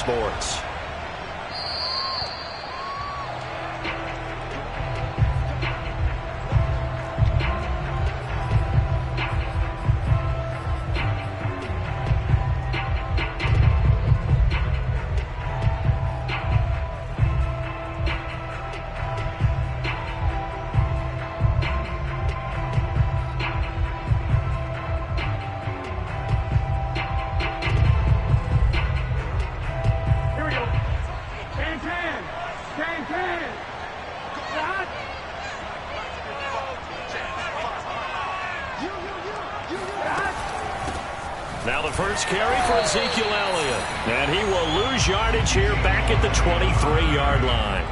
Sports. Now the first carry for Ezekiel Elliott. And he will lose yardage here back at the 23-yard line.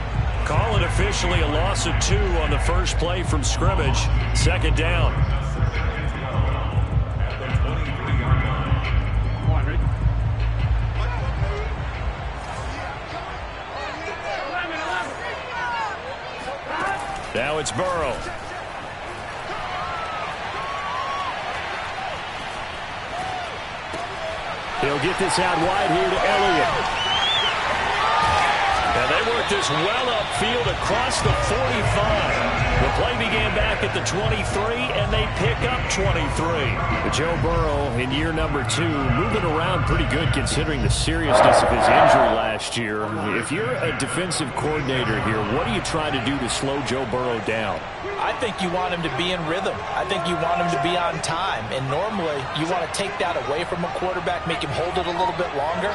Call it officially a loss of 2 on the first play from scrimmage. Second down. Now it's Burrow. He'll get this out wide here to Elliott. And they work this well upfield across the 45. The play began back at the 23, and they pick up 23. Joe Burrow in year number 2, moving around pretty good considering the seriousness of his injury last year. If you're a defensive coordinator here, what are you trying to do to slow Joe Burrow down? I think you want him to be in rhythm. I think you want him to be on time. And normally, you want to take that away from a quarterback, make him hold it a little bit longer.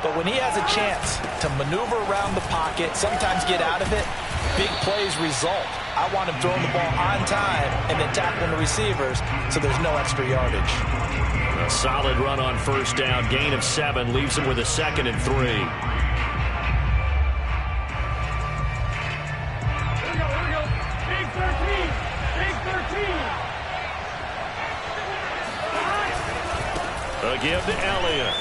But when he has a chance to maneuver around the pocket, sometimes get out of it, big plays result. I want him throwing the ball on time and then tackling the receivers so there's no extra yardage. A solid run on first down. Gain of 7 leaves him with a 2nd and 3. A give to Elliott.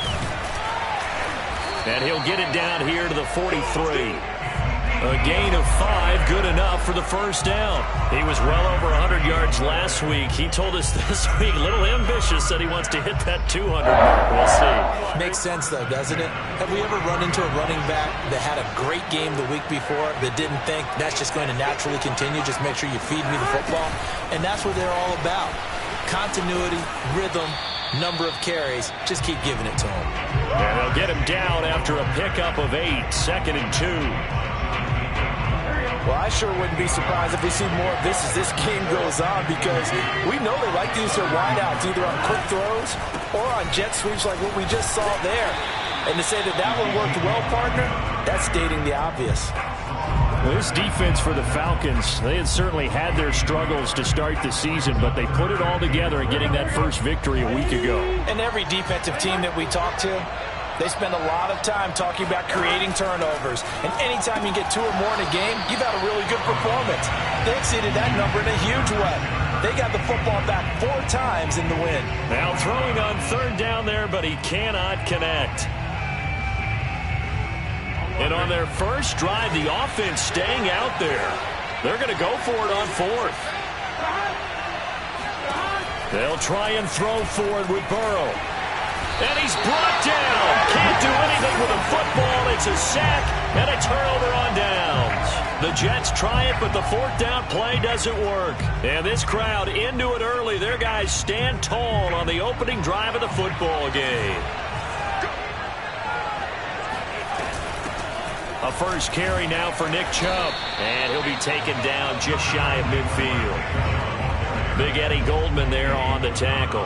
And he'll get it down here to the 43. A gain of 5, good enough for the first down. He was well over 100 yards last week. He told us this week, a little ambitious, said he wants to hit that 200 mark. We'll see. Makes sense, though, doesn't it? Have we ever run into a running back that had a great game the week before that didn't think that's just going to naturally continue? Just make sure you feed me the football. And that's what they're all about. Continuity, rhythm, number of carries. Just keep giving it to him. And they'll get him down after a pickup of 8, 2nd and 2. Well, I sure wouldn't be surprised if we see more of this as this game goes on, because we know they like to use their wideouts either on quick throws or on jet sweeps like what we just saw there. And to say that that one worked well, partner, that's stating the obvious. This defense for the Falcons, they had certainly had their struggles to start the season, but they put it all together in getting that first victory a week ago. And every defensive team that we talk to, they spend a lot of time talking about creating turnovers. And anytime you get 2 or more in a game, you've had a really good performance. They exceeded that number in a huge way. They got the football back 4 times in the win. Now throwing on 3rd down there, but he cannot connect. And on their first drive, the offense staying out there. They're going to go for it on 4th. They'll try and throw forward with Burrow. And he's brought down. Can't do anything with a football. It's a sack and a turnover on downs. The Jets try it, but the 4th down play doesn't work. And this crowd into it early. Their guys stand tall on the opening drive of the football game. A first carry now for Nick Chubb. And he'll be taken down just shy of midfield. Big Eddie Goldman there on the tackle.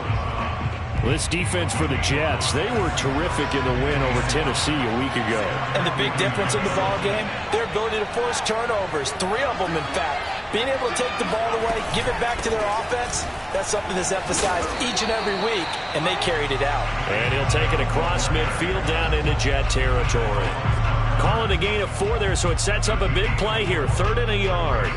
This defense for the Jets, they were terrific in the win over Tennessee a week ago. And the big difference in the ball game, their ability to force turnovers, 3 of them in fact. Being able to take the ball away, give it back to their offense, that's something that's emphasized each and every week, and they carried it out. And he'll take it across midfield down into Jet territory. Call it a gain of 4 there, so it sets up a big play here, 3rd and a yard.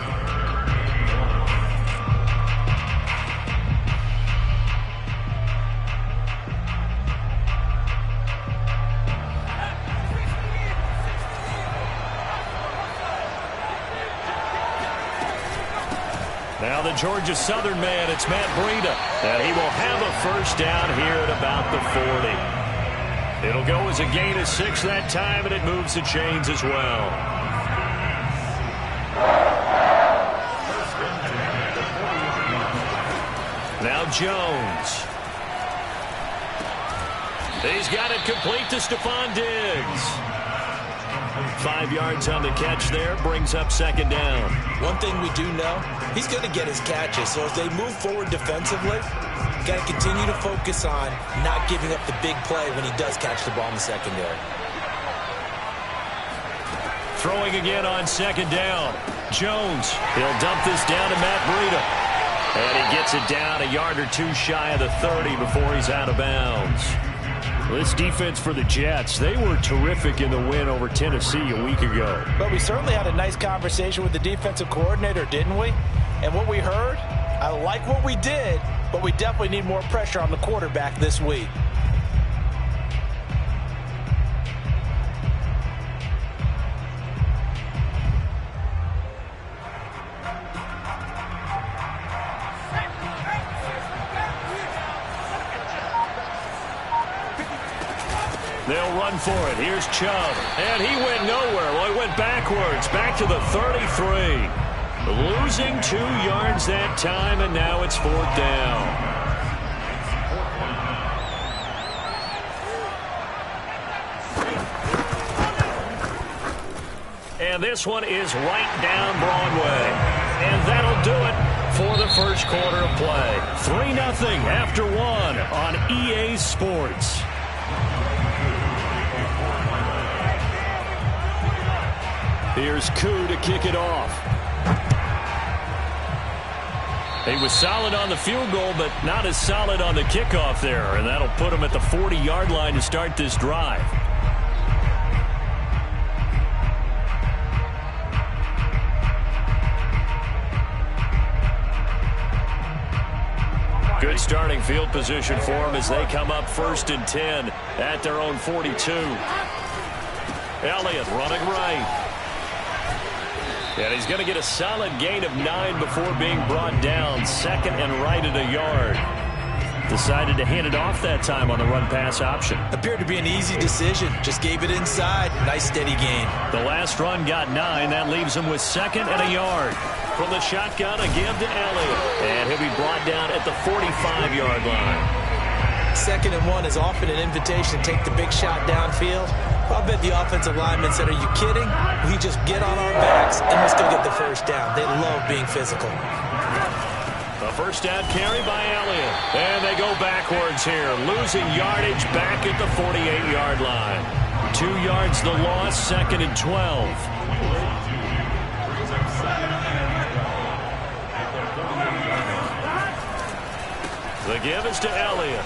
Now the Georgia Southern man, it's Matt Breida. And he will have a first down here at about the 40. It'll go as a gain of 6 that time, and it moves the chains as well. Now Jones. He's got it complete to Stephon Diggs. 5 yards on the catch there, brings up second down. One thing we do know, he's going to get his catches. So as they move forward defensively, got to continue to focus on not giving up the big play when he does catch the ball in the secondary. Throwing again on second down. Jones, he'll dump this down to Matt Breida. And he gets it down a yard or two shy of the 30 before he's out of bounds. This defense for the Jets, they were terrific in the win over Tennessee a week ago. But we certainly had a nice conversation with the defensive coordinator, didn't we? And what we heard, I like what we did, but we definitely need more pressure on the quarterback this week. They'll run for it. Here's Chubb. And he went nowhere. Well, he went backwards. Back to the 33. Losing 2 yards that time, and now it's 4th down. And this one is right down Broadway. And that'll do it for the first quarter of play. 3-0 after 1 on EA Sports. Here's Koo to kick it off. He was solid on the field goal, but not as solid on the kickoff there. And that'll put him at the 40-yard line to start this drive. Good starting field position for them as they come up 1st and 10 at their own 42. Elliott running right. And he's going to get a solid gain of 9 before being brought down. 2nd and right at a yard. Decided to hand it off that time on the run-pass option. Appeared to be an easy decision. Just gave it inside. Nice steady gain. The last run got 9. That leaves him with 2nd and a yard. From the shotgun, a give to Elliott. And he'll be brought down at the 45-yard line. 2nd and 1 is often an invitation to take the big shot downfield. I bet the offensive linemen said, are you kidding? We just get on our backs and we'll still get the first down. They love being physical. The first down carry by Elliott. And they go backwards here. Losing yardage back at the 48-yard line. 2 yards the loss, 2nd and 12. The give is to Elliott.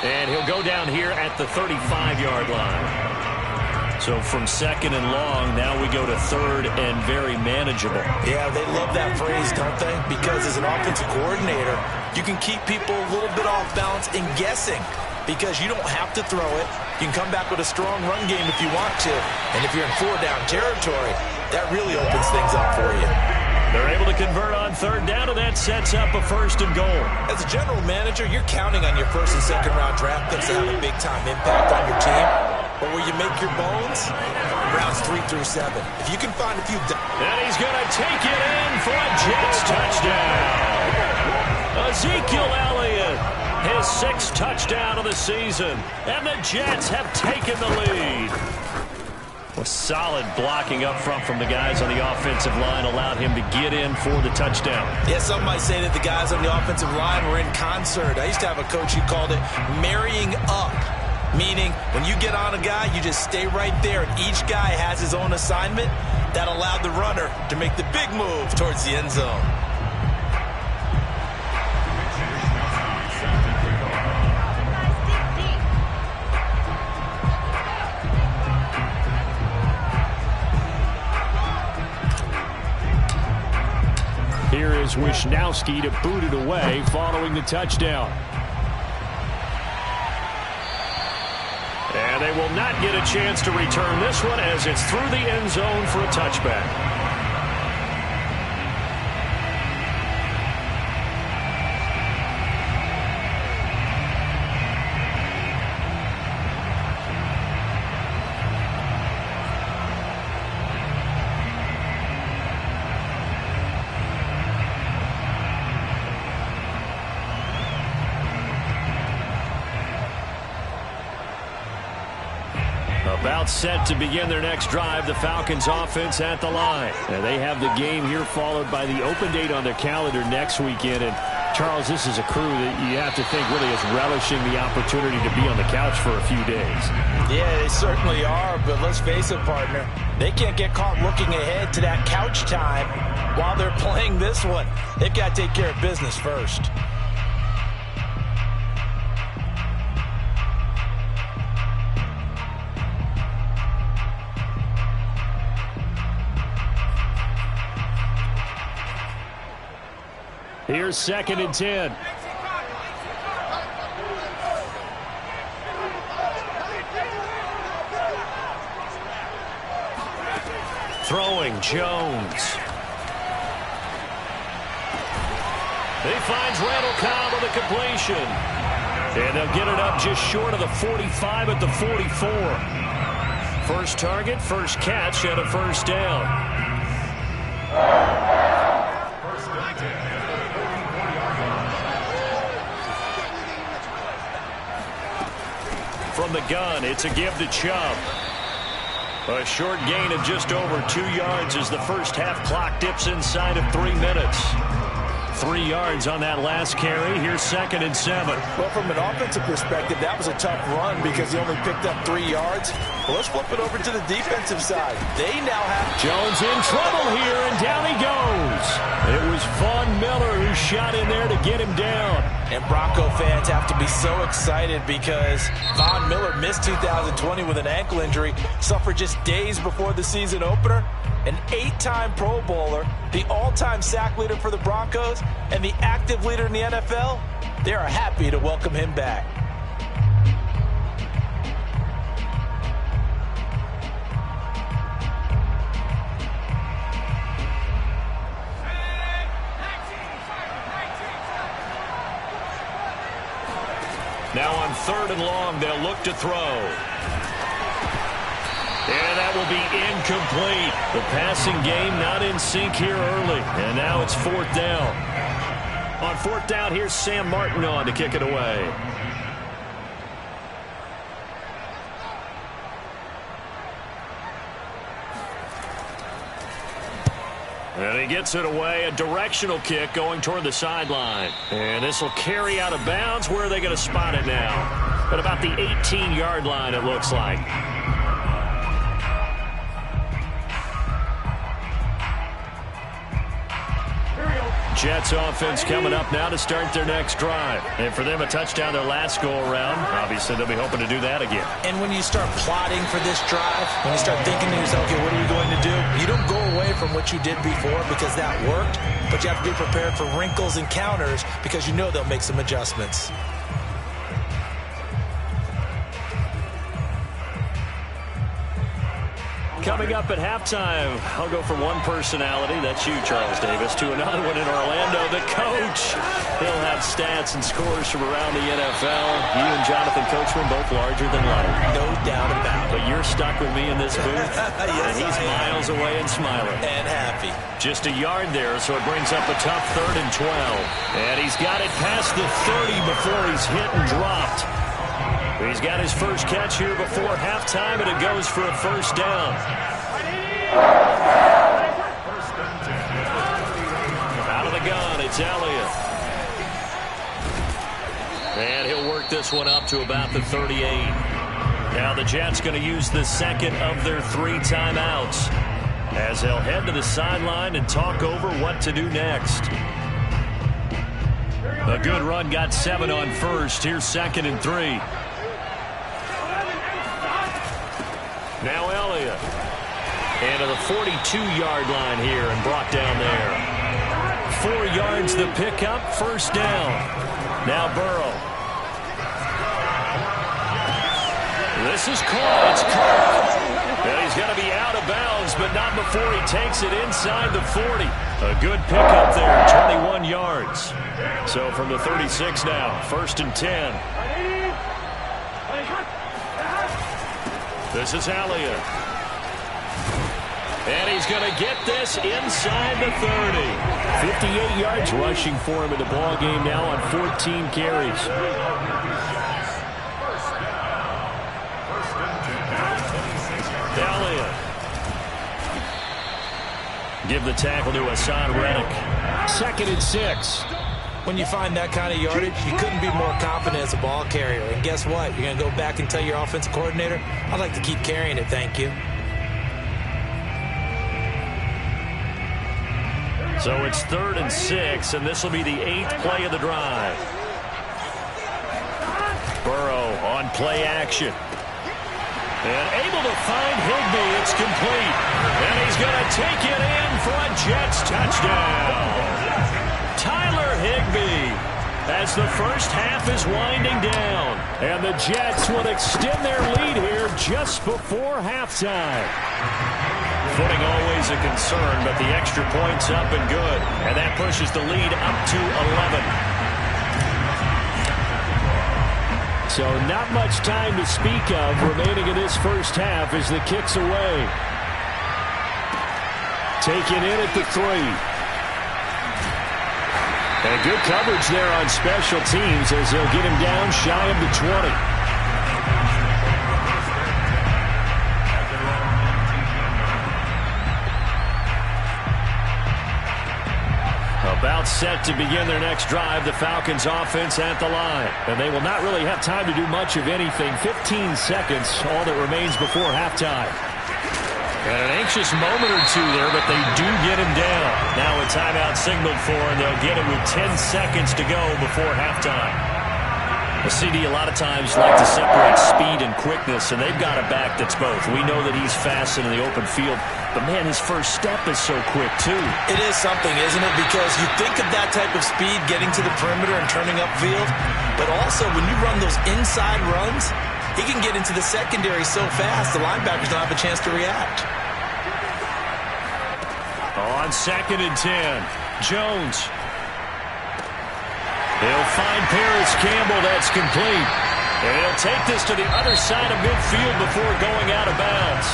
And he'll go down here at the 35-yard line. So from 2nd and long, now we go to 3rd and very manageable. Yeah, they love that phrase, don't they? Because as an offensive coordinator, you can keep people a little bit off balance and guessing because you don't have to throw it. You can come back with a strong run game if you want to. And if you're in 4-down territory, that really opens things up for you. They're able to convert on 3rd down, and that sets up a 1st and goal. As a general manager, you're counting on your 1st and 2nd round draft picks to have a big-time impact on your team. But where you make your bones, rounds 3 through 7. If you can find a few... And he's going to take it in for a Jets touchdown. Ezekiel Elliott, his 6th touchdown of the season. And the Jets have taken the lead. A solid blocking up front from the guys on the offensive line allowed him to get in for the touchdown. Yeah, some might say that the guys on the offensive line were in concert. I used to have a coach who called it marrying up, meaning when you get on a guy, you just stay right there. And each guy has his own assignment that allowed the runner to make the big move towards the end zone. Here is Wisnowski to boot it away following the touchdown. And they will not get a chance to return this one as it's through the end zone for a touchback. About set to begin their next drive, the Falcons offense at the line. And they have the game here followed by the open date on their calendar next weekend. And Charles, this is a crew that you have to think really is relishing the opportunity to be on the couch for a few days. Yeah, they certainly are, but let's face it, partner. They can't get caught looking ahead to that couch time while they're playing this one. They've got to take care of business first. Here's 2nd and 10. Throwing, Jones. He finds Randall Cobb with a completion. And they'll get it up just short of the 45 at the 44. First target, first catch, and a first down. From the gun, it's a give to Chubb. A short gain of just over 2 yards as the first half clock dips inside of 3 minutes. 3 yards on that last carry. Here's 2nd and 7. Well, from an offensive perspective, that was a tough run because he only picked up 3 yards. Well, let's flip it over to the defensive side. They now have Jones in trouble here, and down he goes. It was Von Miller who shot in there to get him down. And Bronco fans have to be so excited because Von Miller missed 2020 with an ankle injury, suffered just days before the season opener. An 8-time Pro Bowler, the all-time sack leader for the Broncos, and the active leader in the NFL. They are happy to welcome him back. Now on 3rd and long, they'll look to throw. And that will be incomplete. The passing game not in sync here early. And now it's 4th down. On 4th down, here's Sam Martin on to kick it away. And he gets it away, a directional kick going toward the sideline. And this will carry out of bounds. Where are they going to spot it now? At about the 18-yard line, it looks like. Jets offense coming up now to start their next drive. And for them, a touchdown their last go-around. Obviously, they'll be hoping to do that again. And when you start plotting for this drive, when you start thinking to yourself, okay, what are you going to do? You don't go away from what you did before because that worked, but you have to be prepared for wrinkles and counters because you know they'll make some adjustments. Coming up at halftime, I'll go from one personality, that's you, Charles Davis, to another one in Orlando, the coach. He'll have stats and scores from around the NFL. You and Jonathan Coachman, both larger than life. No doubt about it. But you're stuck with me in this booth, yes, and he's miles away and smiling. And happy. Just a yard there, so it brings up a tough 3rd and 12. And he's got it past the 30 before he's hit and dropped. He's got his first catch here before halftime, and it goes for a first down. Out of the gun, it's Elliott. And he'll work this one up to about the 38. Now the Jets going to use the second of their 3 timeouts as they'll head to the sideline and talk over what to do next. A good run got 7 on first. Here's 2nd and 3. Now Elliott. And to the 42-yard line here and brought down there. 4 yards the pickup, first down. Now Burrow. This is caught. It's caught. And he's going to be out of bounds, but not before he takes it inside the 40. A good pickup there, 21 yards. So from the 36 now, 1st and 10. This is Elliott. And he's going to get this inside the 30. 58 yards rushing for him in the ball game now on 14 carries. give the tackle to Hassan Reddick. 2nd and 6. When you find that kind of yardage, you couldn't be more confident as a ball carrier. And guess what? You're going to go back and tell your offensive coordinator, I'd like to keep carrying it, thank you. So it's 3rd and 6, and this will be the 8th play of the drive. Burrow on play action. And able to find Higbee. It's complete. And he's going to take it in for a Jets touchdown. Tyler Higbee as the first half is winding down. And the Jets will extend their lead here just before halftime. Footing always a concern, but the extra point's up and good. And that pushes the lead up to 11. So not much time to speak of remaining in this first half as the kick's away. Taken in at the 3. And good coverage there on special teams as they'll get him down shy of the 20. About set to begin their next drive, the Falcons offense at the line. And they will not really have time to do much of anything. 15 seconds, all that remains before halftime. And an anxious moment or two there, but they do get him down. Now a timeout signaled for, and they'll get him with 10 seconds to go before halftime. The CD a lot of times like to separate speed and quickness, and they've got a back that's both. We know that he's fast in the open field, but man, his first step is so quick too. It is something, isn't it? Because you think of that type of speed getting to the perimeter and turning upfield, but also when you run those inside runs, he can get into the secondary so fast the linebackers don't have a chance to react. On 2nd and 10, Jones. He'll find Paris Campbell. That's complete. And he'll take this to the other side of midfield before going out of bounds.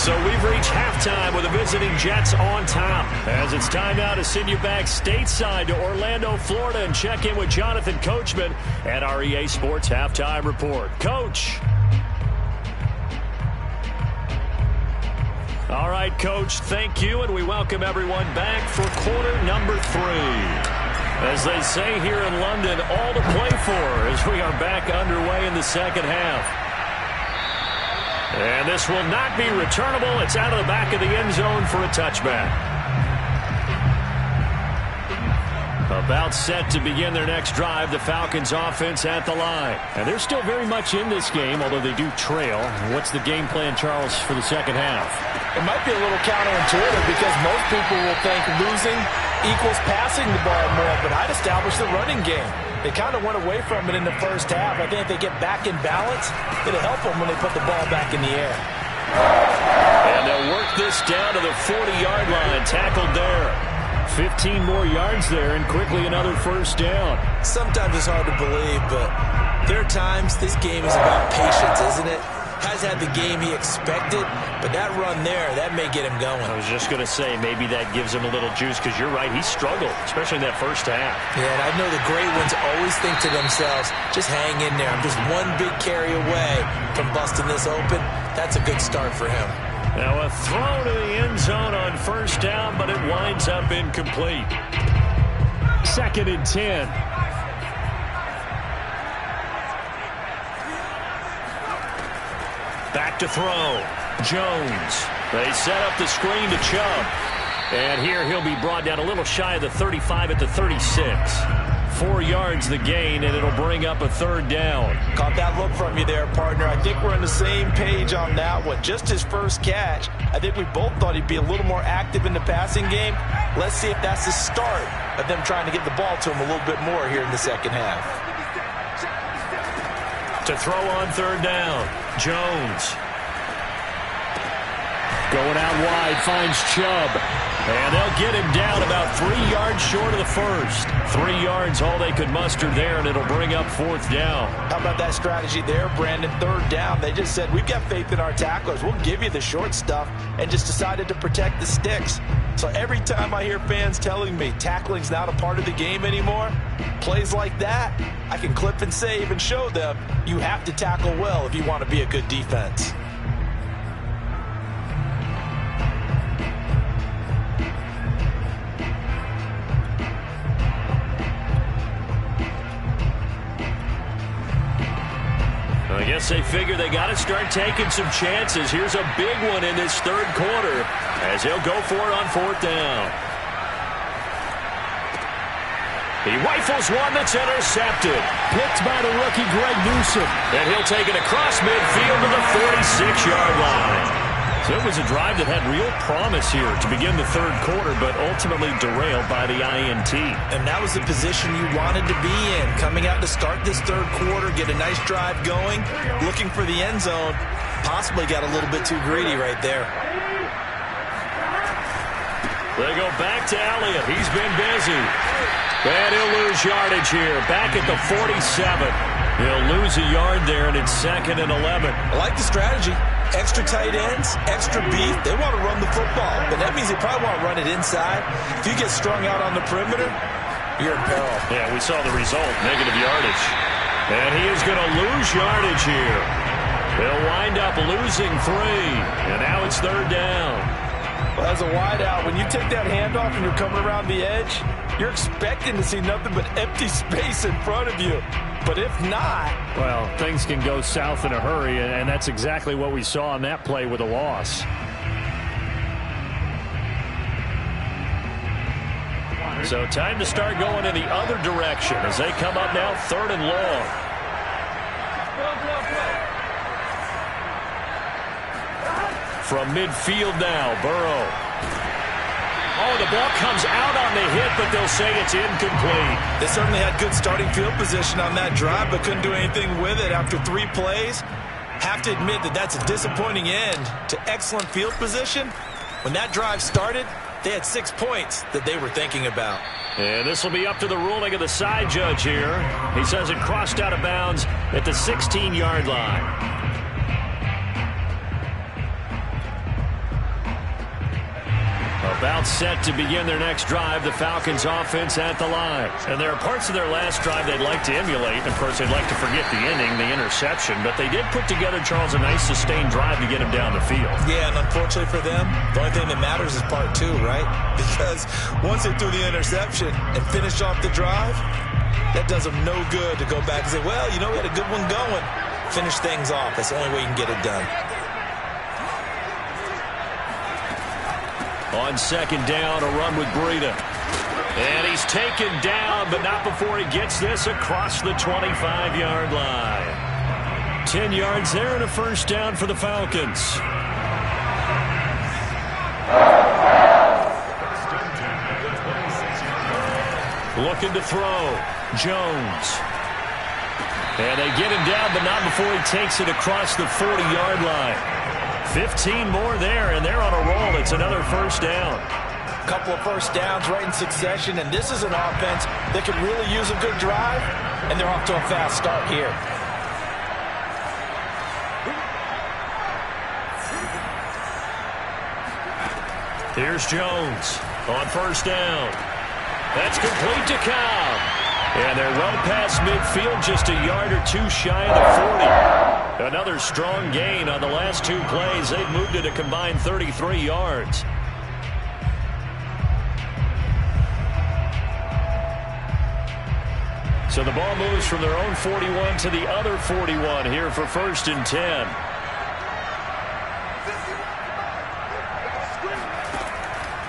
So we've reached halftime with the visiting Jets on top. As it's time now to send you back stateside to Orlando, Florida, and check in with Jonathan Coachman at our EA Sports Halftime Report. Coach. All right, Coach, thank you, and we welcome everyone back for quarter number 3. As they say here in London, all to play for as we are back underway in the second half. And this will not be returnable. It's out of the back of the end zone for a touchback. About set to begin their next drive, the Falcons offense at the line. And they're still very much in this game, although they do trail. What's the game plan, Charles, for the second half? It might be a little counterintuitive because most people will think losing equals passing the ball more, but I'd establish the running game. They kind of went away from it in the first half. I think if they get back in balance, it'll help them when they put the ball back in the air. And they'll work this down to the 40-yard line, tackled there. 15 more yards there and quickly another first down. Sometimes it's hard to believe, but there are times this game is about patience, isn't it? Has had the game he expected, but that run there, that may get him going. I was just going to say, maybe that gives him a little juice, because you're right, he struggled, especially in that first half. Yeah, and I know the great ones always think to themselves, just hang in there. I'm just one big carry away from busting this open. That's a good start for him. Now a throw to the end zone on first down, but it winds up incomplete. 2nd and 10. Back to throw. Jones. They set up the screen to Chubb. And here he'll be brought down a little shy of the 35 at the 36. 4 yards the gain, and it'll bring up a third down. Caught that look from you there, partner. I think we're on the same page on that one. Just his first catch. I think we both thought he'd be a little more active in the passing game. Let's see if that's the start of them trying to get the ball to him a little bit more here in the second half. To throw on third down, Jones. Going out wide, finds Chubb. And they'll get him down about 3 yards short of the first. 3 yards all they could muster there, and it'll bring up fourth down. How about that strategy there, Brandon? Third down. They just said, we've got faith in our tacklers. We'll give you the short stuff, and just decided to protect the sticks. So every time I hear fans telling me tackling's not a part of the game anymore, plays like that, I can clip and save and show them you have to tackle well if you want to be a good defense. I guess they figure they got to start taking some chances. Here's a big one in this third quarter as he'll go for it on fourth down. He rifles one that's intercepted. Picked by the rookie Greg Newsome. And he'll take it across midfield to the 46-yard line. So it was a drive that had real promise here to begin the third quarter, but ultimately derailed by the INT. And that was the position you wanted to be in. Coming out to start this third quarter, get a nice drive going, looking for the end zone. Possibly got a little bit too greedy right there. They go back to Elliott. He's been busy. And he'll lose yardage here. Back at the 47. He'll lose a yard there, and it's 2nd and 11. I like the strategy. Extra tight ends, extra beef. They want to run the football, but that means they probably want to run it inside. If you get strung out on the perimeter, you're in peril. Yeah, we saw the result, negative yardage. And he is going to lose yardage here. He'll wind up losing 3, and now it's third down. Well, as a wideout, when you take that handoff and you're coming around the edge, you're expecting to see nothing but empty space in front of you. But if not... Well, things can go south in a hurry, and that's exactly what we saw on that play with a loss. So time to start going in the other direction as they come up now 3rd and long. From midfield now, Burrow. Oh, the ball comes out on the hit, but they'll say it's incomplete. They certainly had good starting field position on that drive, but couldn't do anything with it after 3 plays. Have to admit that that's a disappointing end to excellent field position. When that drive started, they had 6 points that they were thinking about. And this will be up to the ruling of the side judge here. He says it crossed out of bounds at the 16-yard line. About set to begin their next drive, the Falcons offense at the line. And there are parts of their last drive they'd like to emulate. Of course, they'd like to forget the ending, the interception. But they did put together, Charles, a nice sustained drive to get him down the field. Yeah, and unfortunately for them, the only thing that matters is part 2, right? Because once they threw the interception and finished off the drive, that does them no good to go back and say, well, you know, we had a good one going. Finish things off. That's the only way you can get it done. On 2nd down, a run with Breida. And he's taken down, but not before he gets this across the 25-yard line. 10 yards there and a first down for the Falcons. Looking to throw. Jones. And they get him down, but not before he takes it across the 40-yard line. 15 more there, and they're on a roll. It's another first down. A couple of first downs right in succession, and this is an offense that could really use a good drive, and they're off to a fast start here. Here's Jones on first down. That's complete to Cobb. And they're well past midfield, just a yard or 2 shy of the 40. Another strong gain on the last 2 plays. They've moved it a combined 33 yards. So the ball moves from their own 41 to the other 41 here for 1st and 10.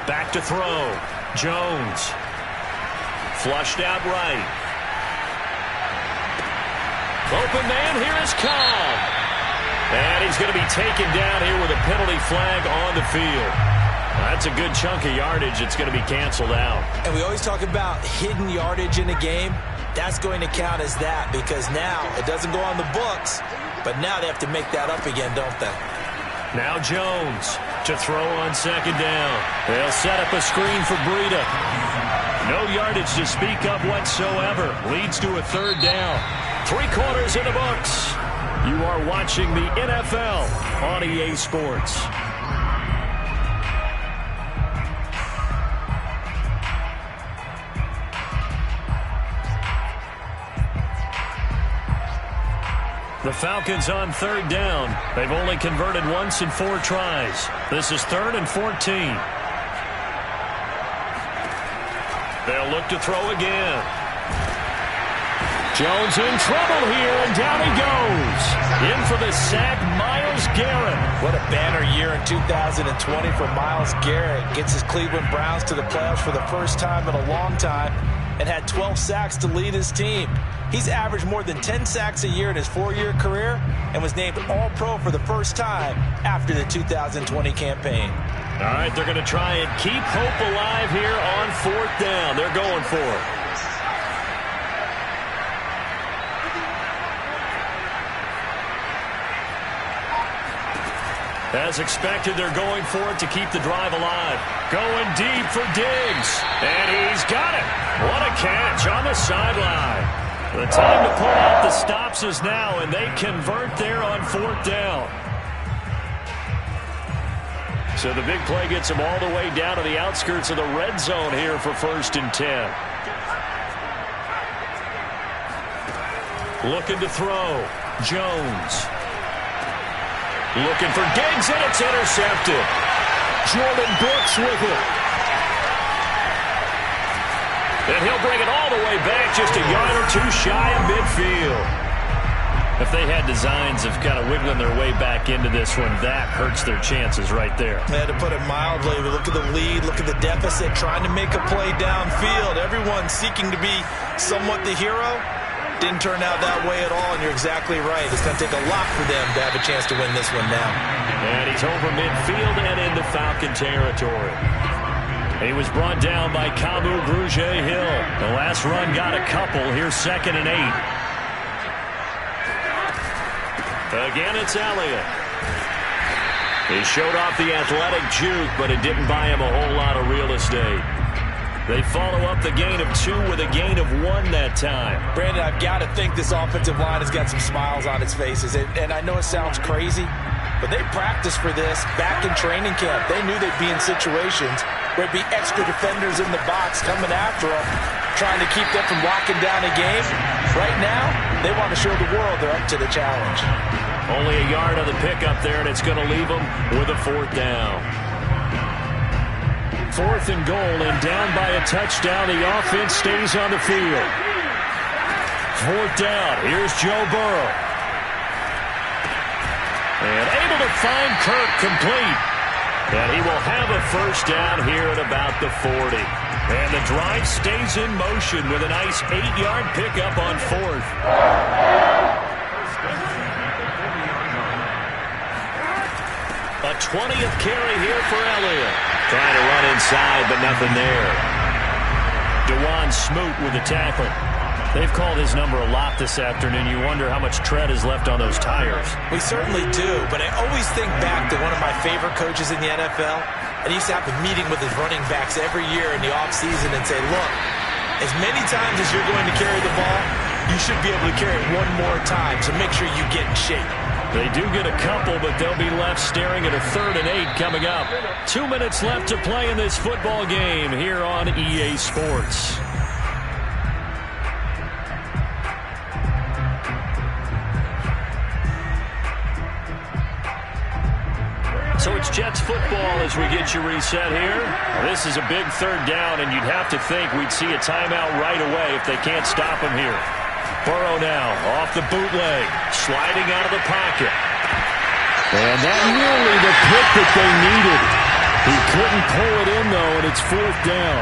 Back to throw. Jones. Flushed out right. Open man, here is Cobb. And he's going to be taken down here with a penalty flag on the field. That's a good chunk of yardage. It's going to be canceled out. And we always talk about hidden yardage in a game. That's going to count as that because now it doesn't go on the books, but now they have to make that up again, don't they? Now Jones to throw on 2nd down. They'll set up a screen for Breida. No yardage to speak of whatsoever. Leads to a 3rd down. 3 quarters in the books. You are watching the NFL on EA Sports. The Falcons on 3rd down. They've only converted once in 4 tries. This is 3rd and 14. They'll look to throw again. Jones in trouble here, and down he goes. In for the sack, Myles Garrett. What a banner year in 2020 for Myles Garrett. Gets his Cleveland Browns to the playoffs for the first time in a long time and had 12 sacks to lead his team. He's averaged more than 10 sacks a year in his 4-year career and was named All-Pro for the first time after the 2020 campaign. All right, they're going to try and keep hope alive here on 4th down. They're going for it. As expected, they're going for it to keep the drive alive. Going deep for Diggs. And he's got it. What a catch on the sideline. The time to pull out the stops is now, and they convert there on 4th down. So the big play gets them all the way down to the outskirts of the red zone here for 1st and 10. Looking to throw. Jones. Looking for Diggs, and it's intercepted. Jordan Brooks with it. And he'll bring it all the way back, just a yard or two shy of midfield. If they had designs of kind of wiggling their way back into this one, that hurts their chances right there. To put it mildly, we look at the lead, look at the deficit, trying to make a play downfield. Everyone seeking to be somewhat the hero. Didn't turn out that way at all, and you're exactly right. It's going to take a lot for them to have a chance to win this one now. And he's over midfield and into Falcon territory. He was brought down by Kamu Grugier-Hill. The last run got a couple. Here's 2nd and 8. Again, it's Elliott. He showed off the athletic juke, but it didn't buy him a whole lot of real estate. They follow up the gain of 2 with a gain of 1 that time. Brandon, I've got to think this offensive line has got some smiles on its faces. And I know it sounds crazy, but they practiced for this back in training camp. They knew they'd be in situations where there'd be extra defenders in the box coming after them, trying to keep them from locking down a game. Right now, they want to show the world they're up to the challenge. Only a yard on the pickup there, and it's going to leave them with a 4th down. 4th and goal, and down by a touchdown. The offense stays on the field. 4th down. Here's Joe Burrow. And able to find Kirk complete. And he will have a 1st down here at about the 40. And the drive stays in motion with a nice 8-yard pickup on 4th. A 20th carry here for Elliott. Trying to run inside, but nothing there. DeJuan Smoot with the tackle. They've called his number a lot this afternoon. You wonder how much tread is left on those tires. We certainly do, but I always think back to one of my favorite coaches in the NFL. And he used to have a meeting with his running backs every year in the offseason and say, look, as many times as you're going to carry the ball, you should be able to carry it one more time, so make sure you get in shape. They do get a couple, but they'll be left staring at a 3rd and 8 coming up. 2 minutes left to play in this football game here on EA Sports. So it's Jets football as we get you reset here. This is a big 3rd down, and you'd have to think we'd see a timeout right away if they can't stop him here. Burrow now off the bootleg, sliding out of the pocket. And that nearly the pick that they needed. He couldn't pull it in, though, and it's 4th down.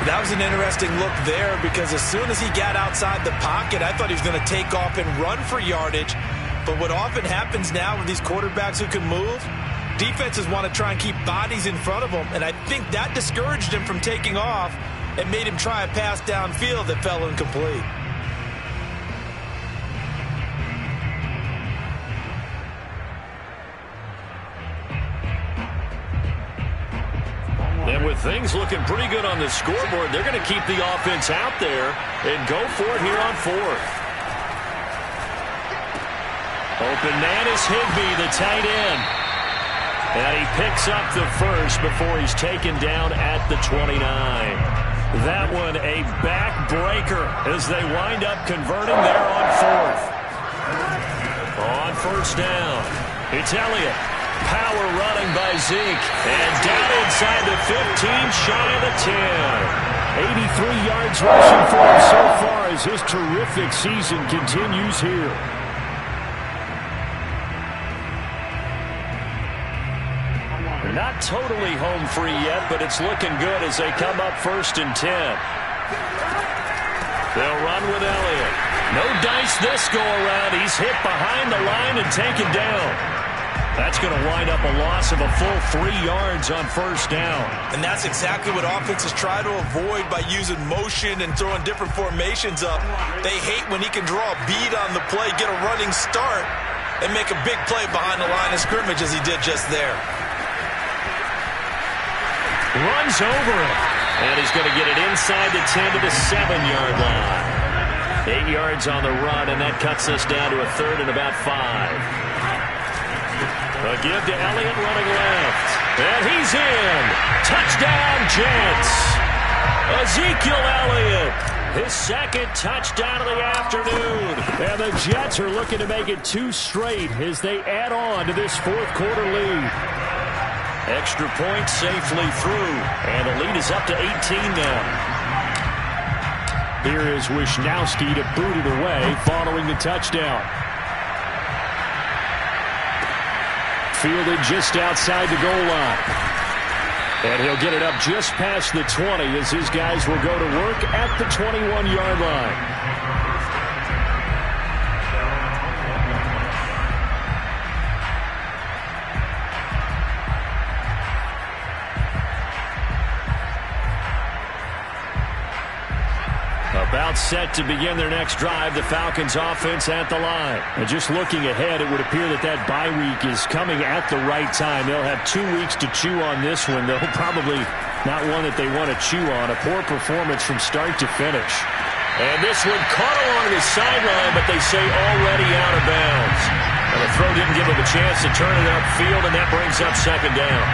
That was an interesting look there because as soon as he got outside the pocket, I thought he was going to take off and run for yardage. But what often happens now with these quarterbacks who can move, defenses want to try and keep bodies in front of them, and I think that discouraged him from taking off and made him try a pass downfield that fell incomplete. And with things looking pretty good on the scoreboard, they're going to keep the offense out there and go for it here on 4th. Open man is Higbee, the tight end. And he picks up the 1st before he's taken down at the 29. That one a backbreaker as they wind up converting there on 4th. On 1st down, it's Elliott. Power running by Zeke. And down inside the 15, shy of the 10. 83 yards rushing for him so far as his terrific season continues here. Not totally home free yet, but it's looking good as they come up 1st and 10. They'll run with Elliott. No dice this go-around. He's hit behind the line and taken down. That's going to wind up a loss of a full 3 yards on 1st down. And that's exactly what offenses try to avoid by using motion and throwing different formations up. They hate when he can draw a bead on the play, get a running start, and make a big play behind the line of scrimmage as he did just there. Runs over it. And he's going to get it inside the 10 to the 7-yard line. 8 yards on the run, and that cuts us down to a 3rd and about 5. A give to Elliott running left. And he's in. Touchdown, Jets. Ezekiel Elliott. His 2nd touchdown of the afternoon. And the Jets are looking to make it 2 straight as they add on to this 4th quarter lead. Extra point safely through. And the lead is up to 18 now. Here is Wisnowski to boot it away following the touchdown. Fielded just outside the goal line. And he'll get it up just past the 20 as his guys will go to work at the 21-yard line. About set to begin their next drive, the Falcons offense at the line. And just looking ahead, it would appear that bye week is coming at the right time. They'll have 2 weeks to chew on this one, though probably not one that they want to chew on. A poor performance from start to finish. And this one caught along the sideline, but they say already out of bounds. And the throw didn't give him a chance to turn it upfield, and that brings up 2nd down.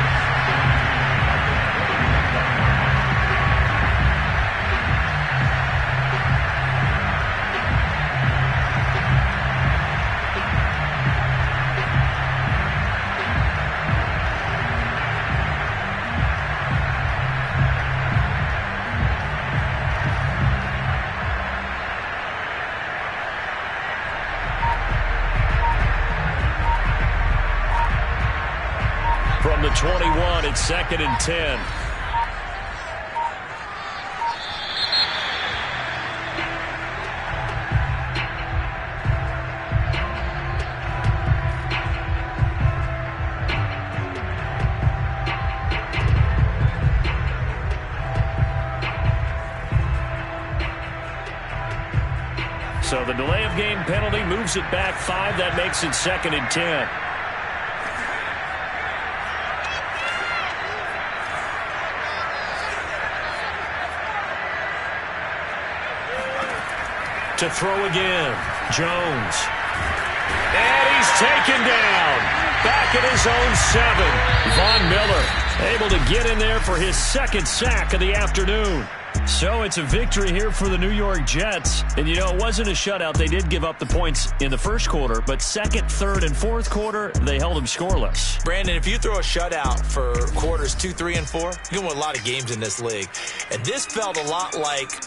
From the 21, it's 2nd and 10. So the delay of game penalty moves it back 5. That makes it 2nd and 10. To throw again, Jones. And he's taken down. Back at his own 7. Von Miller able to get in there for his 2nd sack of the afternoon. So it's a victory here for the New York Jets. And, you know, it wasn't a shutout. They did give up the points in the 1st quarter, but 2nd, 3rd, and 4th quarter, they held them scoreless. Brandon, if you throw a shutout for quarters 2, 3, and 4, you can win a lot of games in this league. And this felt a lot like